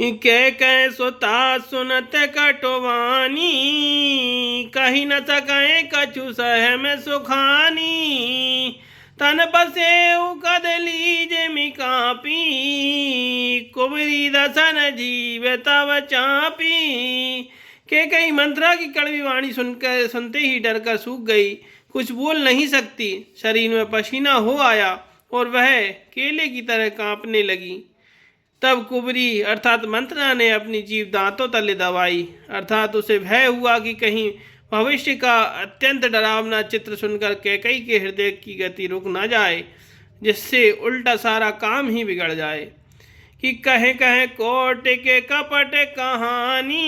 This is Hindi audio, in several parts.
कह सुता सुनत कटवानी, कही न सके कछु सह में सुखानी। तन बसे कदली जेमि कापी, कुबरी दसन जीव तव चापी। के कई मंत्रा की कड़वी वाणी सुनते ही डर कर सूख गई, कुछ बोल नहीं सकती। शरीर में पसीना हो आया और वह केले की तरह कांपने लगी। तब कुबरी अर्थात मंत्रा ने अपनी जीभ दांतों तले दबाई, अर्थात उसे भय हुआ कि कहीं भविष्य का अत्यंत डरावना चित्र सुनकर कैकई के हृदय की गति रुक न जाए, जिससे उल्टा सारा काम ही बिगड़ जाए। कि कहे कहे कोट के कपट कहानी,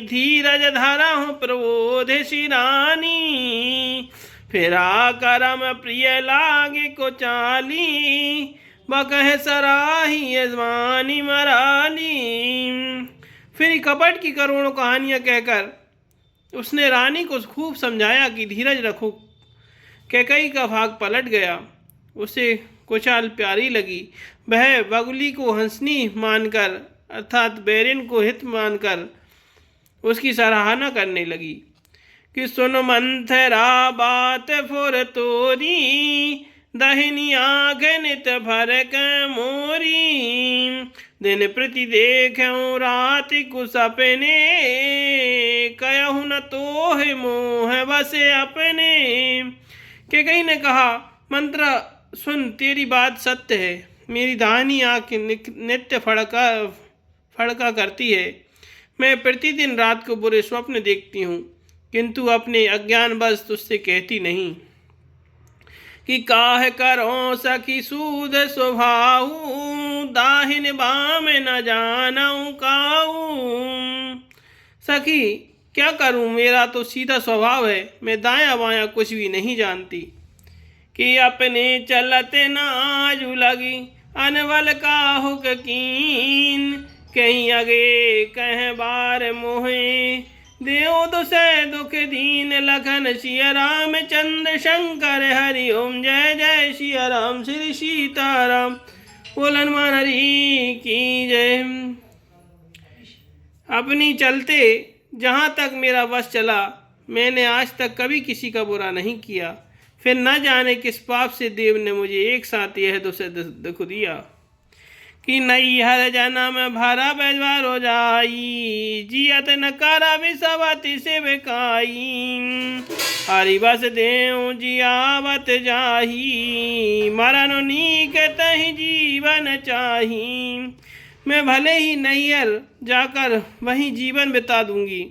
धीरज धरा हूँ प्रबोध शिरानी। फिरा करम प्रिय लागे को चाली, बकह सराही यजमानी मराली। फिर कपट की करोड़ों कहानियां कहकर उसने रानी को खूब समझाया कि धीरज रखो। कैकई का भाग पलट गया, उसे कुचाल प्यारी लगी। वह बगुली को हंसनी मानकर अर्थात बैरिन को हित मानकर उसकी सराहना करने लगी। कि सुन मंथरा बात फुर तोरी, दहिनी आँख नित भरक मोरी। दिन प्रति देखूं रात को सपने, कहूँ न तोह मोह बसे अपने। कैकई ने कहा, मंत्रा सुन, तेरी बात सत्य है। मेरी दाहिनी आँख नित्य फड़का करती है। मैं प्रतिदिन रात को बुरे स्वप्न देखती हूँ, किंतु अपने अज्ञानवश तुझसे कहती नहीं। कि काह करो सखी सूद स्वभाव, दाहिन बाम न जानऊं काऊ। सखी क्या करूं, मेरा तो सीधा स्वभाव है, मैं दायां बायां कुछ भी नहीं जानती। कि अपने चलते न आजू लगी, अनवल काहुक कीन। कहीं आगे कह बार मोहे, देव दुसे दुख दीन। लखन सिया राम चंद्र शंकर हरि ओम, जय जय सिया राम श्री सीताराम। बोल हनुमान हरि की जय। अपनी चलते जहाँ तक मेरा वश चला, मैंने आज तक कभी किसी का बुरा नहीं किया। फिर न जाने किस पाप से देव ने मुझे एक साथ यह दुख दिया। कि नई हर जन्म भरा बेजवार हो जाई, जियत न करा विषवती से बेकाई। हरि बस देव जियावत जाही, मरण नीक तहि जीवन चाही। मैं भले ही नैहर जाकर वहीं जीवन बिता दूंगी,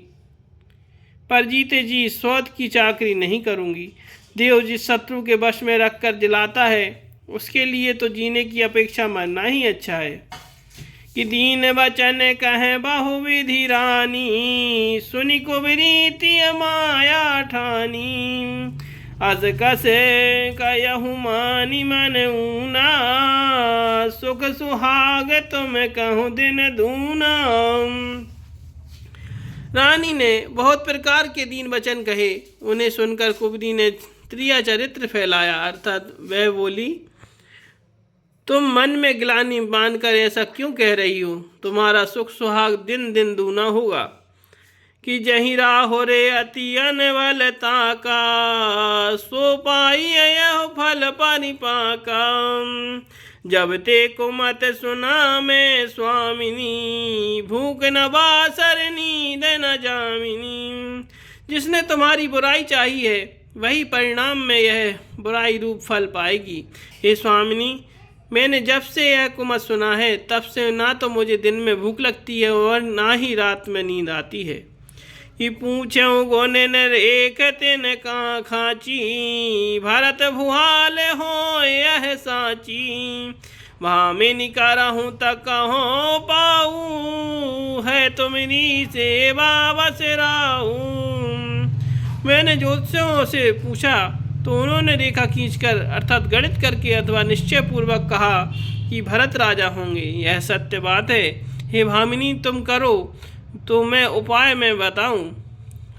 पर जीते जी सौत की चाकरी नहीं करूंगी। देव जिस शत्रु के वश में रखकर जिलाता है, उसके लिए तो जीने की अपेक्षा मरना ही अच्छा है। कि दीन वचन कहे बहुविधि रानी, सुनि कुबरीति माया ठानी। अस कसे कहूँ मानी मन ऊना, सुख सुहाग तुम कहूँ दिन दूना। रानी ने बहुत प्रकार के दीन वचन कहे। उन्हें सुनकर कुबरी ने त्रिया चरित्र फैलाया, अर्थात वह बोली, तुम मन में ग्लानि मानकर ऐसा क्यों कह रही हो? तुम्हारा सुख सुहाग दिन दिन दूना होगा। कि जहीं राहो रे अति अनवलता का, सो पाई यह फल परिपाका। जब ते को मत सुना मैं स्वामिनी, भूख न बासर नींद न जामिनी। जिसने तुम्हारी बुराई चाही है, वही परिणाम में यह बुराई रूप फल पाएगी। हे स्वामिनी, मैंने जब से यह कुमत सुना है, तब से ना तो मुझे दिन में भूख लगती है और ना ही रात में नींद आती है। कि पूछूं गोने नर एक तेन का खाची, भरत भुहाल हो यह साची। वहाँ में निकारा हूँ तक कहो पाऊँ, है तुम्हारी सेवा बसराऊँ। मैंने ज्योतिषियों से पूछा तो उन्होंने रेखा खींचकर अर्थात गणित करके अथवा निश्चय पूर्वक कहा कि भरत राजा होंगे। यह सत्य बात है। हे भामिनी, तुम करो तो मैं उपाय में बताऊं।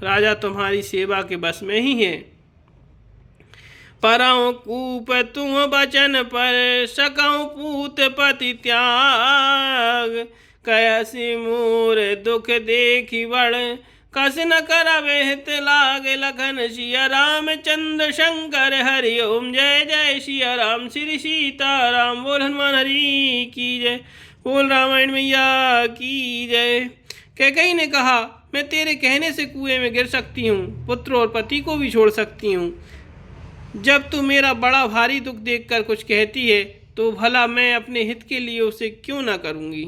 राजा तुम्हारी सेवा के बस में ही है। परऊँ कूप तुम बचन पर, सकऊँ पूत पति त्याग। कैसी मोर दुख देखी बड़ कस न करवे हित लागे लखन सिया रामचंद्र शंकर हरि ओम जय जय सिया राम श्री सीताराम। बोल हनुमान हरि की जय, बोल रामायण मैया की जय। कैकेयी ने कहा, मैं तेरे कहने से कुएं में गिर सकती हूँ, पुत्र और पति को भी छोड़ सकती हूँ। जब तू मेरा बड़ा भारी दुख देखकर कुछ कहती है तो भला मैं अपने हित के लिए उसे क्यों ना करूँगी।